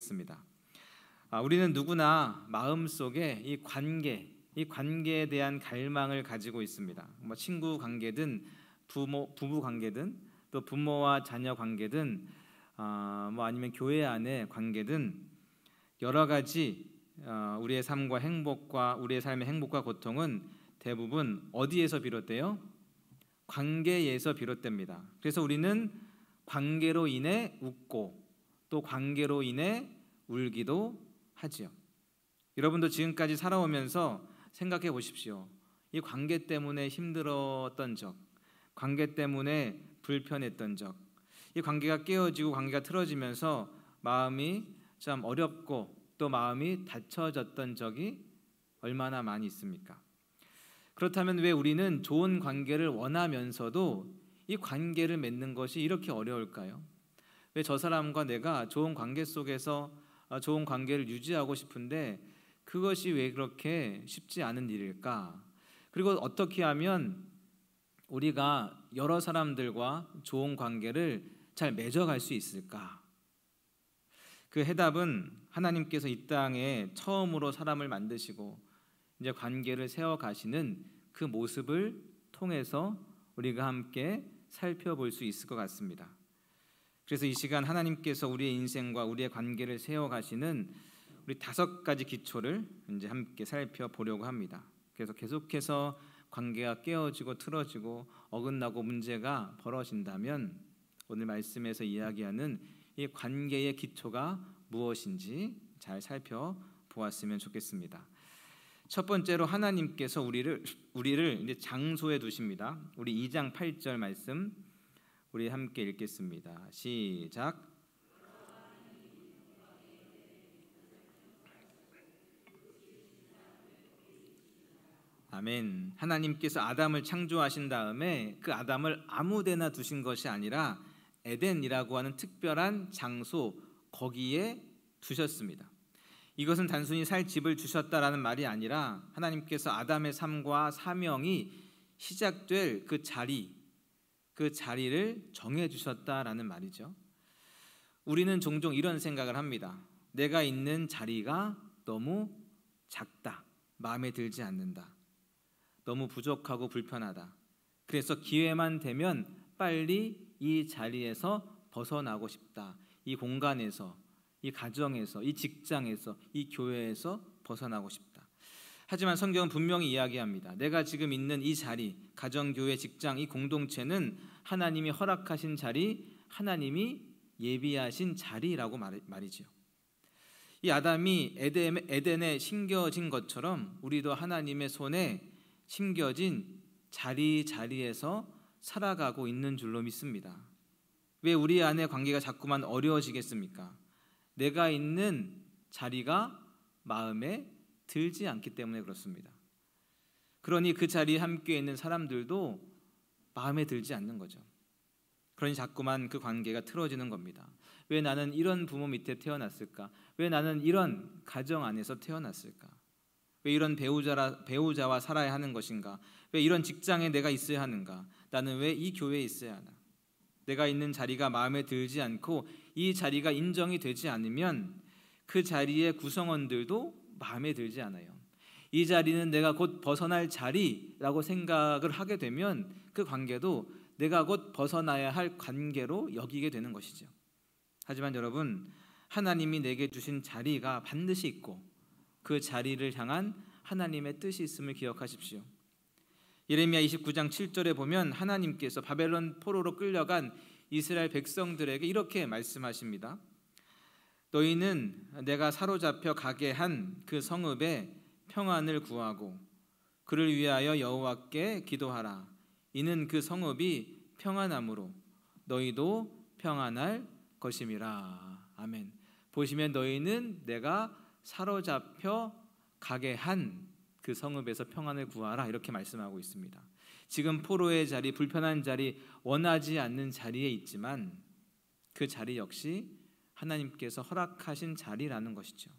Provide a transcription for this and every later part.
하겠습니다. 우리는 누구나 마음속에 이 관계에 대한 갈망을 가지고 있습니다. 친구 관계든 부부 관계든 또 부모와 자녀 관계든 아니면 교회 안의 관계든 여러 가지 우리의 삶과 우리의 삶의 행복과 고통은 대부분 어디에서 비롯돼요? 관계에서 비롯됩니다. 그래서 우리는 관계로 인해 웃고 또 관계로 인해 울기도 하지요. 여러분도 지금까지 살아오면서 생각해 보십시오. 이 관계 때문에 힘들었던 적, 관계 때문에 불편했던 적, 이 관계가 깨어지고 관계가 틀어지면서 마음이 참 어렵고 또 마음이 닫혀졌던 적이 얼마나 많이 있습니까? 그렇다면 왜 우리는 좋은 관계를 원하면서도 이 관계를 맺는 것이 이렇게 어려울까요? 왜 저 사람과 내가 좋은 관계 속에서 좋은 관계를 유지하고 싶은데 그것이 왜 그렇게 쉽지 않은 일일까? 그리고 어떻게 하면 우리가 여러 사람들과 좋은 관계를 잘 맺어갈 수 있을까? 그 해답은 하나님께서 이 땅에 처음으로 사람을 만드시고 이제 관계를 세워가시는 그 모습을 통해서 우리가 함께 살펴볼 수 있을 것 같습니다. 그래서 이 시간 하나님께서 우리의 인생과 우리의 관계를 세워가시는 우리 5가지 기초를 이제 함께 살펴보려고 합니다. 그래서 계속해서 관계가 깨어지고 틀어지고 어긋나고 문제가 벌어진다면 오늘 말씀에서 이야기하는 이 관계의 기초가 무엇인지 잘 살펴보았으면 좋겠습니다. 첫 번째로 하나님께서 우리를 이제 장소에 두십니다. 우리 2장 8절 말씀 우리 함께 읽겠습니다. 시작. 아멘. 하나님께서 아담을 창조하신 다음에 그 아담을 아무데나 두신 것이 아니라 에덴이라고 하는 특별한 장소 거기에 두셨습니다. 이것은 단순히 살 집을 주셨다라는 말이 아니라 하나님께서 아담의 삶과 사명이 시작될 그 자리를 정해 주셨다라는 말이죠. 우리는 종종 이런 생각을 합니다. 내가 있는 자리가 너무 작다, 마음에 들지 않는다, 너무 부족하고 불편하다. 그래서 기회만 되면 빨리 이 자리에서 벗어나고 싶다. 이 공간에서, 이 가정에서, 이 직장에서, 이 교회에서 벗어나고 싶다. 하지만 성경은 분명히 이야기합니다. 내가 지금 있는 이 자리, 가정, 교회, 직장, 이 공동체는 하나님이 허락하신 자리, 하나님이 예비하신 자리라고 말이죠. 이 아담이 에덴에 심겨진 것처럼 우리도 하나님의 손에 심겨진 자리에서 살아가고 있는 줄로 믿습니다. 왜 우리 안의 관계가 자꾸만 어려워지겠습니까? 내가 있는 자리가 마음에 들지 않기 때문에 그렇습니다. 그러니 그 자리에 함께 있는 사람들도 마음에 들지 않는 거죠. 그러니 자꾸만 그 관계가 틀어지는 겁니다. 왜 나는 이런 부모 밑에 태어났을까? 왜 나는 이런 가정 안에서 태어났을까? 왜 이런 배우자와 살아야 하는 것인가? 왜 이런 직장에 내가 있어야 하는가? 나는 왜 이 교회에 있어야 하나? 내가 있는 자리가 마음에 들지 않고 이 자리가 인정이 되지 않으면 그 자리의 구성원들도 마음에 들지 않아요. 이 자리는 내가 곧 벗어날 자리라고 생각을 하게 되면 그 관계도 내가 곧 벗어나야 할 관계로 여기게 되는 것이죠. 하지만 여러분, 하나님이 내게 주신 자리가 반드시 있고 그 자리를 향한 하나님의 뜻이 있음을 기억하십시오. 예레미야 29장 7절에 보면 하나님께서 바벨론 포로로 끌려간 이스라엘 백성들에게 이렇게 말씀하십니다. 너희는 내가 사로잡혀 가게 한 그 성읍에 평안을 구하고 그를 위하여 여호와께 기도하라. 이는 그 성읍이 평안함으로 너희도 평안할 것임이라. 아멘. 보시면 너희는 내가 사로잡혀 가게 한 그 성읍에서 평안을 구하라 이렇게 말씀하고 있습니다. 지금 포로의 자리, 불편한 자리, 원하지 않는 자리에 있지만 그 자리 역시 하나님께서 허락하신 자리라는 것이죠.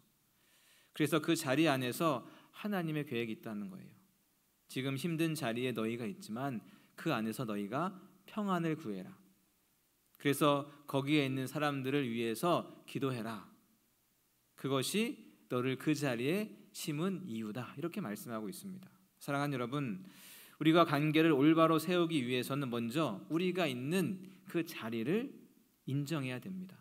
그래서 그 자리 안에서 하나님의 계획이 있다는 거예요. 지금 힘든 자리에 너희가 있지만 그 안에서 너희가 평안을 구해라. 그래서 거기에 있는 사람들을 위해서 기도해라. 그것이 너를 그 자리에 심은 이유다. 이렇게 말씀하고 있습니다. 사랑하는 여러분, 우리가 관계를 올바로 세우기 위해서는 먼저 우리가 있는 그 자리를 인정해야 됩니다.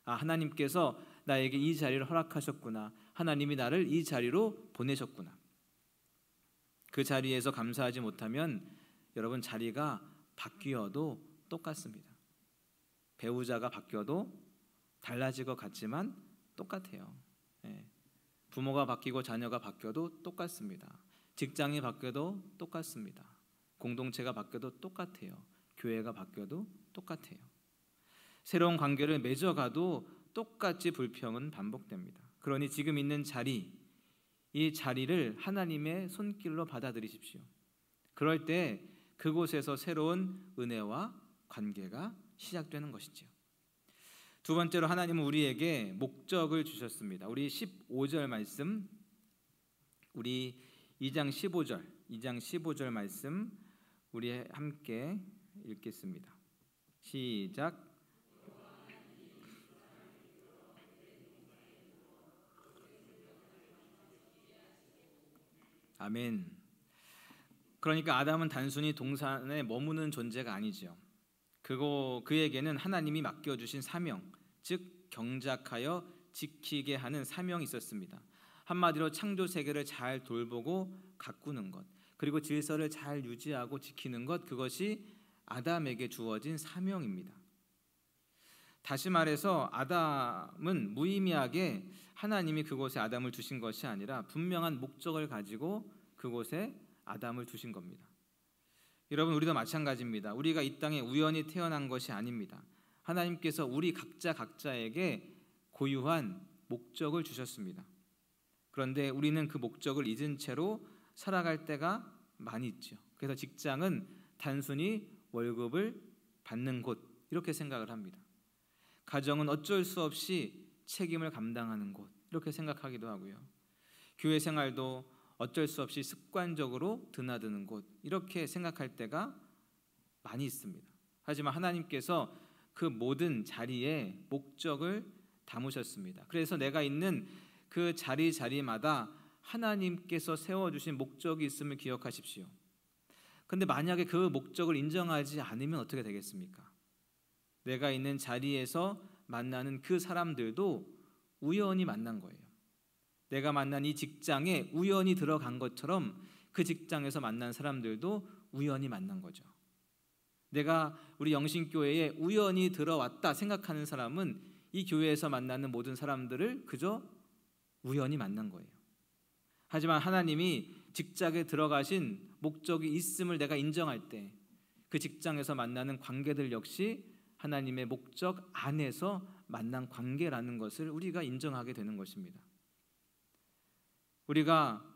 하나님께서 나에게 이 자리를 허락하셨구나. 하나님이 나를 이 자리로 보내셨구나. 그 자리에서 감사하지 못하면 여러분, 자리가 바뀌어도 똑같습니다. 배우자가 바뀌어도 달라질 것 같지만 똑같아요. 부모가 바뀌고 자녀가 바뀌어도 똑같습니다. 직장이 바뀌어도 똑같습니다. 공동체가 바뀌어도 똑같아요. 교회가 바뀌어도 똑같아요. 새로운 관계를 맺어가도 똑같이 불평은 반복됩니다. 그러니 지금 있는 자리, 이 자리를 하나님의 손길로 받아들이십시오. 그럴 때 그곳에서 새로운 은혜와 관계가 시작되는 것이죠. 두 번째로 하나님은 우리에게 목적을 주셨습니다. 우리 15절 말씀, 우리 2장 15절 말씀 우리 함께 읽겠습니다. 시작. 아멘. 그러니까 아담은 단순히 동산에 머무는 존재가 아니죠. 그에게는 하나님이 맡겨주신 사명, 즉 경작하여 지키게 하는 사명이 있었습니다. 한마디로 창조 세계를 잘 돌보고 가꾸는 것, 그리고 질서를 잘 유지하고 지키는 것, 그것이 아담에게 주어진 사명입니다. 다시 말해서 아담은 무의미하게 하나님이 그곳에 아담을 두신 것이 아니라 분명한 목적을 가지고 그곳에 아담을 두신 겁니다. 여러분, 우리도 마찬가지입니다. 우리가 이 땅에 우연히 태어난 것이 아닙니다. 하나님께서 우리 각자에게 고유한 목적을 주셨습니다. 그런데 우리는 그 목적을 잊은 채로 살아갈 때가 많이 있죠. 그래서 직장은 단순히 월급을 받는 곳, 이렇게 생각을 합니다. 가정은 어쩔 수 없이 책임을 감당하는 곳, 이렇게 생각하기도 하고요. 교회 생활도 어쩔 수 없이 습관적으로 드나드는 곳, 이렇게 생각할 때가 많이 있습니다. 하지만 하나님께서 그 모든 자리에 목적을 담으셨습니다. 그래서 내가 있는 그 자리마다 하나님께서 세워주신 목적이 있음을 기억하십시오. 그런데 만약에 그 목적을 인정하지 않으면 어떻게 되겠습니까? 내가 있는 자리에서 만나는 그 사람들도 우연히 만난 거예요. 내가 만난 이 직장에 우연히 들어간 것처럼 그 직장에서 만난 사람들도 우연히 만난 거죠. 내가 우리 영신교회에 우연히 들어왔다 생각하는 사람은 이 교회에서 만나는 모든 사람들을 그저 우연히 만난 거예요. 하지만 하나님이 직장에 들어가신 목적이 있음을 내가 인정할 때 그 직장에서 만나는 관계들 역시 하나님의 목적 안에서 만난 관계라는 것을 우리가 인정하게 되는 것입니다. 우리가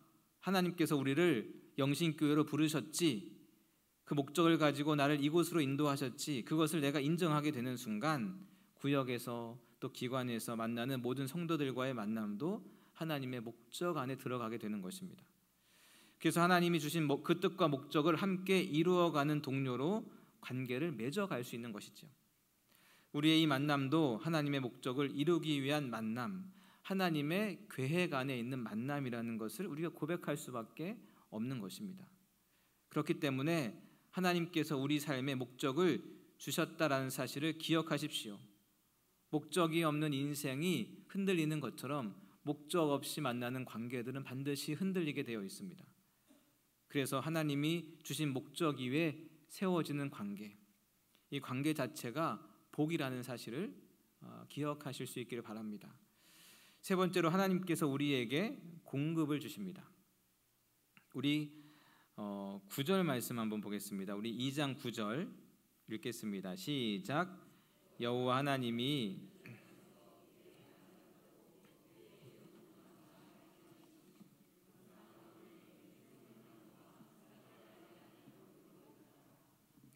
하나님께서 우리를 영신교회로 부르셨지, 그 목적을 가지고 나를 이곳으로 인도하셨지, 그것을 내가 인정하게 되는 순간 구역에서 또 기관에서 만나는 모든 성도들과의 만남도 하나님의 목적 안에 들어가게 되는 것입니다. 그래서 하나님이 주신 그 뜻과 목적을 함께 이루어가는 동료로 관계를 맺어갈 수 있는 것이죠. 우리의 이 만남도 하나님의 목적을 이루기 위한 만남, 하나님의 계획 안에 있는 만남이라는 것을 우리가 고백할 수밖에 없는 것입니다. 그렇기 때문에 하나님께서 우리 삶의 목적을 주셨다라는 사실을 기억하십시오. 목적이 없는 인생이 흔들리는 것처럼 목적 없이 만나는 관계들은 반드시 흔들리게 되어 있습니다. 그래서 하나님이 주신 목적 이외에 세워지는 관계, 이 관계 자체가 복이라는 사실을 기억하실 수 있기를 바랍니다. 세 번째로 하나님께서 우리에게 공급을 주십니다. 우리 9절 말씀 한번 보겠습니다. 우리 2장 9절 읽겠습니다. 시작. 여호와 하나님이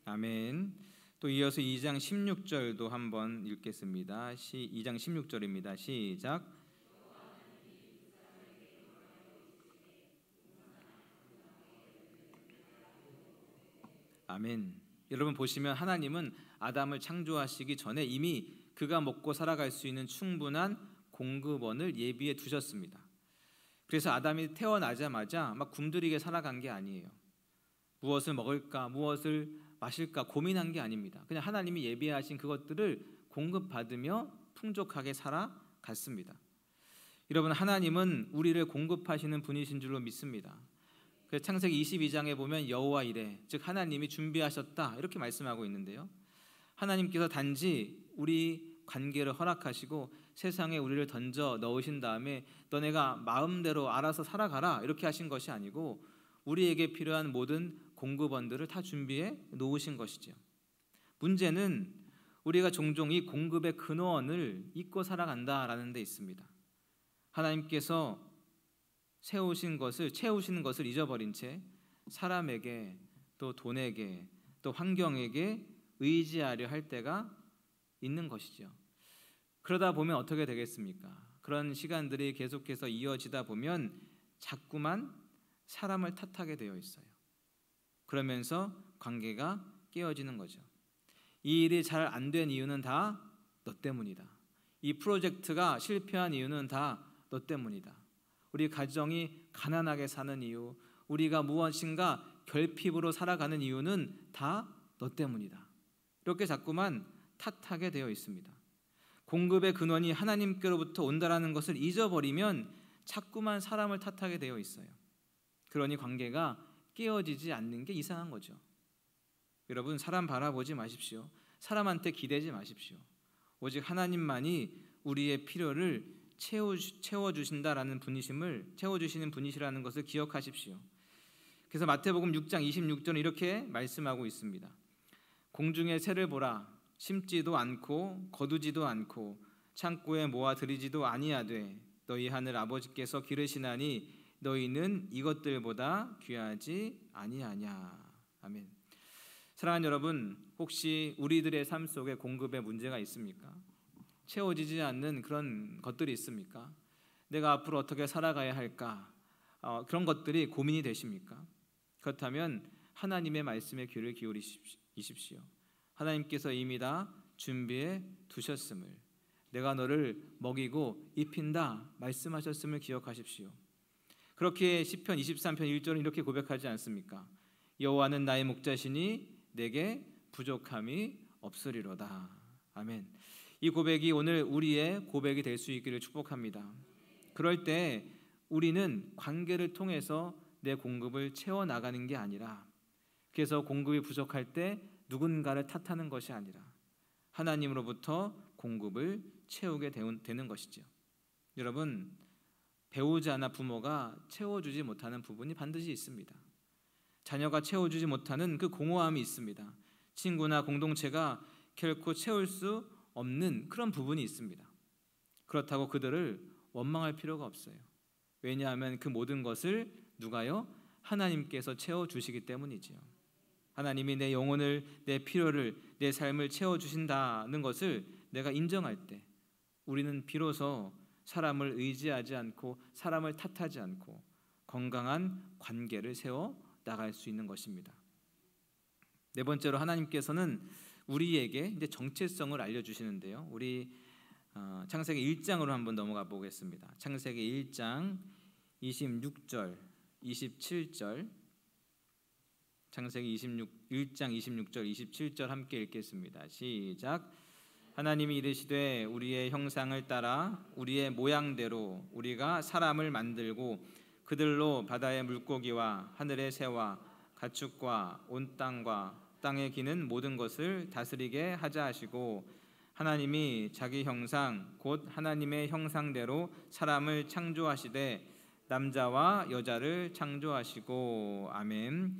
아멘. 또 이어서 2장 16절도 한번 읽겠습니다. 2장 16절입니다. 시작. 아멘. 여러분 보시면 하나님은 아담을 창조하시기 전에 이미 그가 먹고 살아갈 수 있는 충분한 공급원을 예비해 두셨습니다. 그래서 아담이 태어나자마자 막 굶주리게 살아간 게 아니에요. 무엇을 먹을까, 무엇을 마실까 고민한 게 아닙니다. 그냥 하나님이 예비하신 그것들을 공급받으며 풍족하게 살아갔습니다. 여러분, 하나님은 우리를 공급하시는 분이신 줄로 믿습니다. 그래서 창세기 22장에 보면 여호와 이레, 즉 하나님이 준비하셨다 이렇게 말씀하고 있는데요. 하나님께서 단지 우리 관계를 허락하시고 세상에 우리를 던져 넣으신 다음에 너네가 마음대로 알아서 살아가라 이렇게 하신 것이 아니고 우리에게 필요한 모든 공급원들을 다 준비해 놓으신 것이죠. 문제는 우리가 종종 이 공급의 근원을 잊고 살아간다라는 데 있습니다. 하나님께서 채우시는 것을 잊어버린 채 사람에게 또 돈에게 또 환경에게 의지하려 할 때가 있는 것이죠. 그러다 보면 어떻게 되겠습니까? 그런 시간들이 계속해서 이어지다 보면 자꾸만 사람을 탓하게 되어 있어요. 그러면서 관계가 깨어지는 거죠. 이 일이 잘 안 된 이유는 다 너 때문이다. 이 프로젝트가 실패한 이유는 다 너 때문이다. 우리 가정이 가난하게 사는 이유, 우리가 무엇인가 결핍으로 살아가는 이유는 다 너 때문이다. 이렇게 자꾸만 탓하게 되어 있습니다. 공급의 근원이 하나님께로부터 온다라는 것을 잊어버리면 자꾸만 사람을 탓하게 되어 있어요. 그러니 관계가 깨어지지 않는 게 이상한 거죠. 여러분, 사람 바라보지 마십시오. 사람한테 기대지 마십시오. 오직 하나님만이 우리의 필요를 채워주신다라는 분이심을 채워주시는 분이시라는 것을 기억하십시오. 그래서 마태복음 6장 26절은 이렇게 말씀하고 있습니다. 공중의 새를 보라. 심지도 않고 거두지도 않고 창고에 모아 들이지도 아니하되 너희 하늘 아버지께서 기르시나니 너희는 이것들보다 귀하지 아니하냐. 아멘. 사랑하는 여러분, 혹시 우리들의 삶 속에 공급에 문제가 있습니까? 채워지지 않는 그런 것들이 있습니까? 내가 앞으로 어떻게 살아가야 할까? 그런 것들이 고민이 되십니까? 그렇다면 하나님의 말씀에 귀를 기울이십시오. 하나님께서 이미 다 준비해 두셨음을, 내가 너를 먹이고 입힌다 말씀하셨음을 기억하십시오. 그렇게 시편 23편 1절은 이렇게 고백하지 않습니까? 여호와는 나의 목자시니 내게 부족함이 없으리로다. 아멘. 이 고백이 오늘 우리의 고백이 될 수 있기를 축복합니다. 그럴 때 우리는 관계를 통해서 내 공급을 채워나가는 게 아니라, 그래서 공급이 부족할 때 누군가를 탓하는 것이 아니라 하나님으로부터 공급을 채우게 되는 것이죠. 여러분, 배우자나 부모가 채워주지 못하는 부분이 반드시 있습니다. 자녀가 채워주지 못하는 그 공허함이 있습니다. 친구나 공동체가 결코 채울 수 없는 그런 부분이 있습니다. 그렇다고 그들을 원망할 필요가 없어요. 왜냐하면 그 모든 것을 누가요? 하나님께서 채워주시기 때문이지요. 하나님이 내 영혼을, 내 필요를, 내 삶을 채워주신다는 것을 내가 인정할 때 우리는 비로소 사람을 의지하지 않고 사람을 탓하지 않고 건강한 관계를 세워 나갈 수 있는 것입니다. 네 번째로 하나님께서는 우리에게 이제 정체성을 알려주시는데요. 우리 창세기 1장으로 한번 넘어가 보겠습니다. 창세기 1장 26절, 27절, 창세기 1장 26절, 27절 함께 읽겠습니다. 시작. 하나님이 이르시되 우리의 형상을 따라 우리의 모양대로 우리가 사람을 만들고 그들로 바다의 물고기와 하늘의 새와 가축과 온 땅과 땅에 기는 모든 것을 다스리게 하자 하시고 하나님이 자기 형상 곧 하나님의 형상대로 사람을 창조하시되 남자와 여자를 창조하시고. 아멘.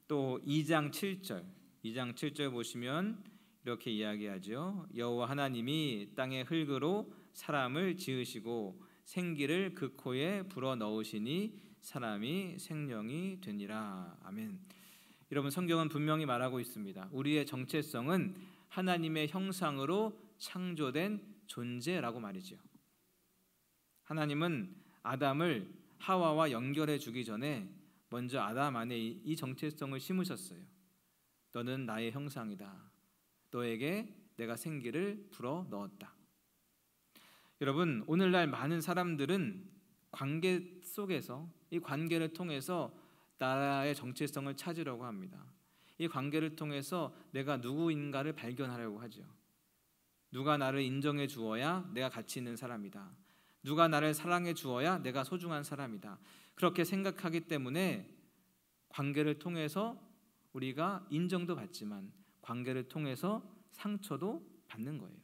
또 2장 7절 보시면 이렇게 이야기하죠. 여호와 하나님이 땅의 흙으로 사람을 지으시고 생기를 그 코에 불어 넣으시니 사람이 생명이 되니라. 아멘. 여러분, 성경은 분명히 말하고 있습니다. 우리의 정체성은 하나님의 형상으로 창조된 존재라고 말이죠. 하나님은 아담을 하와와 연결해 주기 전에 먼저 아담 안에 이 정체성을 심으셨어요. 너는 나의 형상이다. 너에게 내가 생기를 불어 넣었다. 여러분, 오늘날 많은 사람들은 관계 속에서, 이 관계를 통해서 나라의 정체성을 찾으려고 합니다. 이 관계를 통해서 내가 누구인가를 발견하려고 하죠. 누가 나를 인정해 주어야 내가 가치 있는 사람이다. 누가 나를 사랑해 주어야 내가 소중한 사람이다. 그렇게 생각하기 때문에 관계를 통해서 우리가 인정도 받지만 관계를 통해서 상처도 받는 거예요.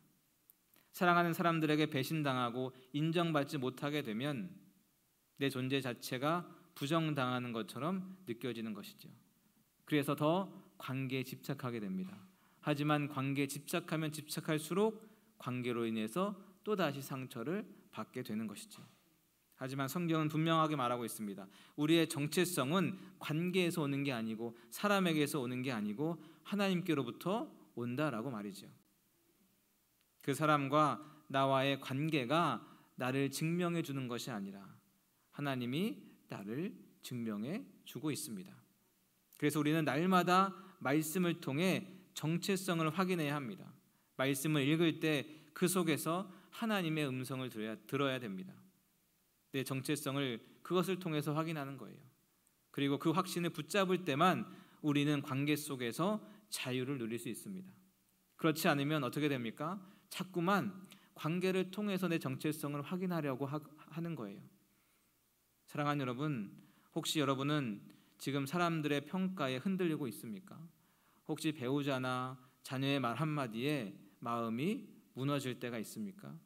사랑하는 사람들에게 배신당하고 인정받지 못하게 되면 내 존재 자체가 부정당하는 것처럼 느껴지는 것이죠. 그래서 더 관계에 집착하게 됩니다. 하지만 관계에 집착하면 집착할수록 관계로 인해서 또다시 상처를 받게 되는 것이죠. 하지만 성경은 분명하게 말하고 있습니다. 우리의 정체성은 관계에서 오는 게 아니고 사람에게서 오는 게 아니고 하나님께로부터 온다라고 말이죠. 그 사람과 나와의 관계가 나를 증명해 주는 것이 아니라 하나님이 나를 증명해 주고 있습니다. 그래서 우리는 날마다 말씀을 통해 정체성을 확인해야 합니다. 말씀을 읽을 때 그 속에서 하나님의 음성을 들어야 됩니다. 내 정체성을 그것을 통해서 확인하는 거예요. 그리고 그 확신을 붙잡을 때만 우리는 관계 속에서 자유를 누릴 수 있습니다. 그렇지 않으면 어떻게 됩니까? 자꾸만 관계를 통해서 내 정체성을 확인하려고 하는 거예요. 사랑하는 여러분, 혹시 여러분은 지금 사람들의 평가에 흔들리고 있습니까? 혹시 배우자나 자녀의 말 한마디에 마음이 무너질 때가 있습니까?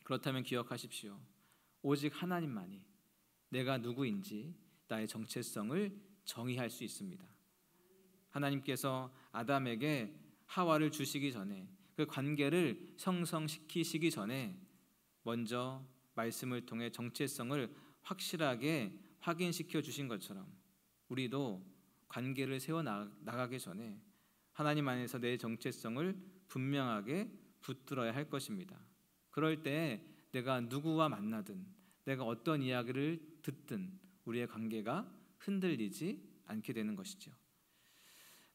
그렇다면 기억하십시오. 오직 하나님만이 내가 누구인지 나의 정체성을 정의할 수 있습니다. 하나님께서 아담에게 하와를 주시기 전에, 그 관계를 형성시키시기 전에 먼저 말씀을 통해 정체성을 확실하게 확인시켜 주신 것처럼 우리도 관계를 세워나가기 전에 하나님 안에서 내 정체성을 분명하게 붙들어야 할 것입니다. 그럴 때 내가 누구와 만나든 내가 어떤 이야기를 듣든 우리의 관계가 흔들리지 않게 되는 것이죠.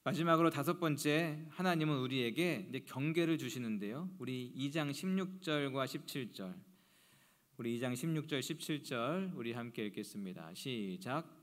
마지막으로 다섯 번째, 하나님은 우리에게 경계를 주시는데요. 우리 2장 16절과 17절, 우리 2장 16절 17절 우리 함께 읽겠습니다. 시작.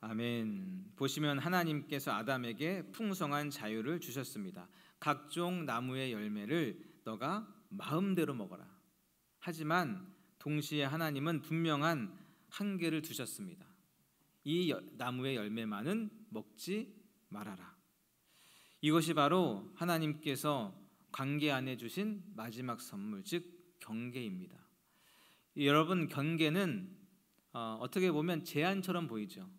아멘. 보시면 하나님께서 아담에게 풍성한 자유를 주셨습니다. 각종 나무의 열매를 너가 마음대로 먹어라. 하지만 동시에 하나님은 분명한 한계를 두셨습니다. 이 나무의 열매만은 먹지 말아라. 이것이 바로 하나님께서 관계 안에 주신 마지막 선물, 즉 경계입니다. 여러분, 경계는 어떻게 보면 제한처럼 보이죠.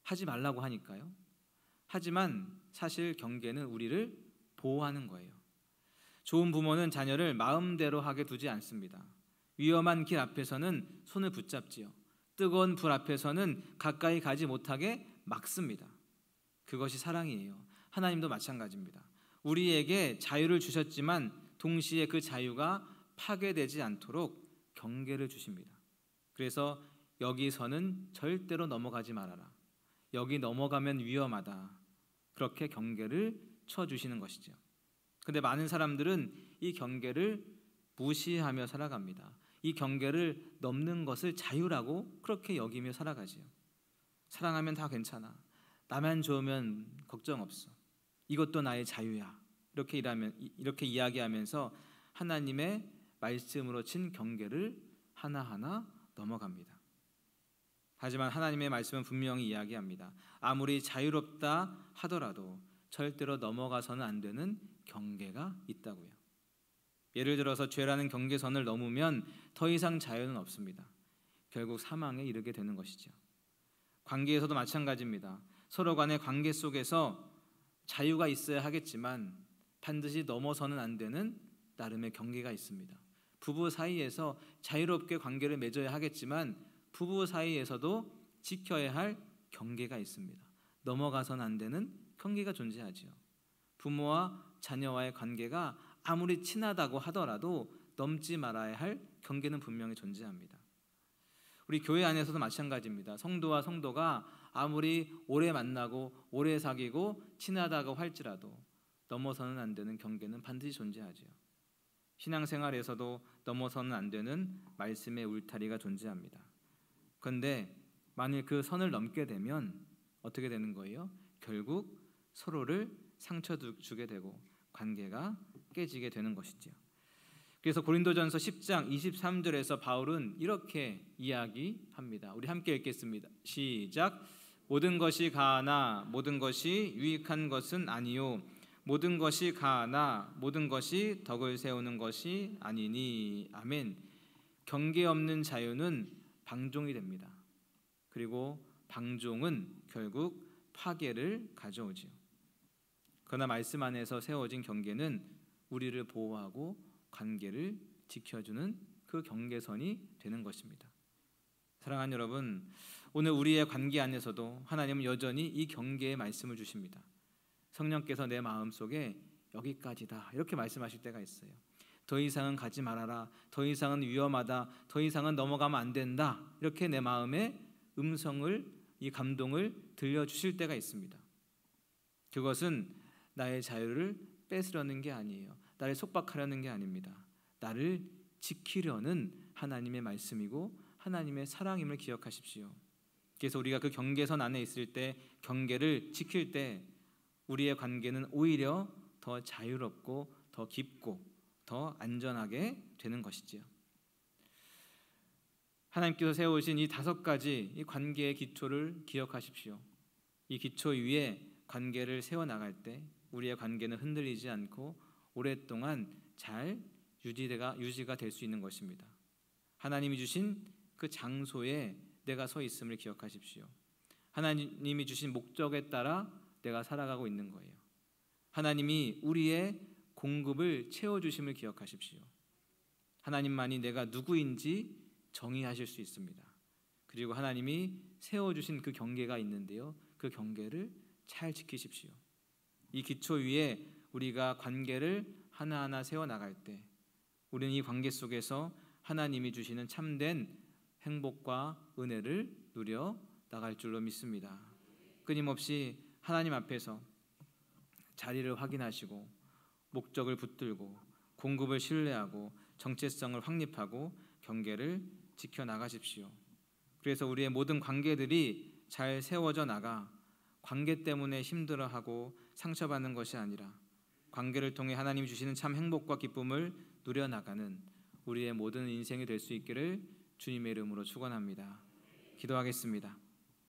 하지 말라고 하니까요. 하지만 사실 경계는 우리를 보호하는 거예요. 좋은 부모는 자녀를 마음대로 하게 두지 않습니다. 위험한 길 앞에서는 손을 붙잡지요. 뜨거운 불 앞에서는 가까이 가지 못하게 막습니다. 그것이 사랑이에요. 하나님도 마찬가지입니다. 우리에게 자유를 주셨지만 동시에 그 자유가 파괴되지 않도록 경계를 주십니다. 그래서 여기서는 절대로 넘어가지 말아라. 여기 넘어가면 위험하다. 그렇게 경계를 쳐주시는 것이죠. 그런데 많은 사람들은 이 경계를 무시하며 살아갑니다. 이 경계를 넘는 것을 자유라고 그렇게 여기며 살아가지요. 사랑하면 다 괜찮아. 나만 좋으면 걱정 없어. 이것도 나의 자유야. 이렇게 이야기하면서 하나님의 말씀으로 친 경계를 하나하나 넘어갑니다. 하지만 하나님의 말씀은 분명히 이야기합니다. 아무리 자유롭다 하더라도 절대로 넘어가서는 안 되는 경계가 있다고요. 예를 들어서 죄라는 경계선을 넘으면 더 이상 자유는 없습니다. 결국 사망에 이르게 되는 것이죠. 관계에서도 마찬가지입니다. 서로 간의 관계 속에서 자유가 있어야 하겠지만 반드시 넘어서는 안 되는 나름의 경계가 있습니다. 부부 사이에서 자유롭게 관계를 맺어야 하겠지만 부부 사이에서도 지켜야 할 경계가 있습니다. 넘어가서는 안 되는 경계가 존재하지요. 부모와 자녀와의 관계가 아무리 친하다고 하더라도 넘지 말아야 할 경계는 분명히 존재합니다. 우리 교회 안에서도 마찬가지입니다. 성도와 성도가 아무리 오래 만나고 오래 사귀고 친하다고 할지라도 넘어서는 안 되는 경계는 반드시 존재하지요. 신앙생활에서도 넘어서는 안 되는 말씀의 울타리가 존재합니다. 그런데 만일 그 선을 넘게 되면 어떻게 되는 거예요? 결국 서로를 상처 주게 되고 관계가 깨지게 되는 것이죠. 그래서 고린도전서 10장 23절에서 바울은 이렇게 이야기합니다. 우리 함께 읽겠습니다. 시작. 모든 것이 가하나 모든 것이 유익한 것은 아니요 모든 것이 가하나 모든 것이 덕을 세우는 것이 아니니. 아멘. 경계 없는 자유는 방종이 됩니다. 그리고 방종은 결국 파괴를 가져오지요. 그러나 말씀 안에서 세워진 경계는 우리를 보호하고 관계를 지켜주는 그 경계선이 되는 것입니다. 사랑하는 여러분, 오늘 우리의 관계 안에서도 하나님은 여전히 이 경계의 말씀을 주십니다. 성령께서 내 마음속에 여기까지다 이렇게 말씀하실 때가 있어요. 더 이상은 가지 말아라, 더 이상은 위험하다, 더 이상은 넘어가면 안 된다, 이렇게 내 마음에 음성을, 이 감동을 들려주실 때가 있습니다. 그것은 나의 자유를 뺏으려는 게 아니에요. 나를 속박하려는 게 아닙니다. 나를 지키려는 하나님의 말씀이고 하나님의 사랑임을 기억하십시오. 그래서 우리가 그 경계선 안에 있을 때, 경계를 지킬 때 우리의 관계는 오히려 더 자유롭고 더 깊고 더 안전하게 되는 것이지요. 하나님께서 세우신 이 5가지 이 관계의 기초를 기억하십시오. 이 기초 위에 관계를 세워나갈 때 우리의 관계는 흔들리지 않고 오랫동안 잘 유지가 될 수 있는 것입니다. 하나님이 주신 그 장소에 내가 서 있음을 기억하십시오. 하나님이 주신 목적에 따라 내가 살아가고 있는 거예요. 하나님이 우리의 공급을 채워주심을 기억하십시오. 하나님만이 내가 누구인지 정의하실 수 있습니다. 그리고 하나님이 세워주신 그 경계가 있는데요, 그 경계를 잘 지키십시오. 이 기초 위에 우리가 관계를 하나하나 세워나갈 때 우리는 이 관계 속에서 하나님이 주시는 참된 행복과 은혜를 누려 나갈 줄로 믿습니다. 끊임없이 하나님 앞에서 자리를 확인하시고 목적을 붙들고 공급을 신뢰하고 정체성을 확립하고 경계를 지켜나가십시오. 그래서 우리의 모든 관계들이 잘 세워져 나가 관계 때문에 힘들어하고 상처받는 것이 아니라 관계를 통해 하나님이 주시는 참 행복과 기쁨을 누려나가는 우리의 모든 인생이 될 수 있기를 주님의 이름으로 축원합니다. 기도하겠습니다.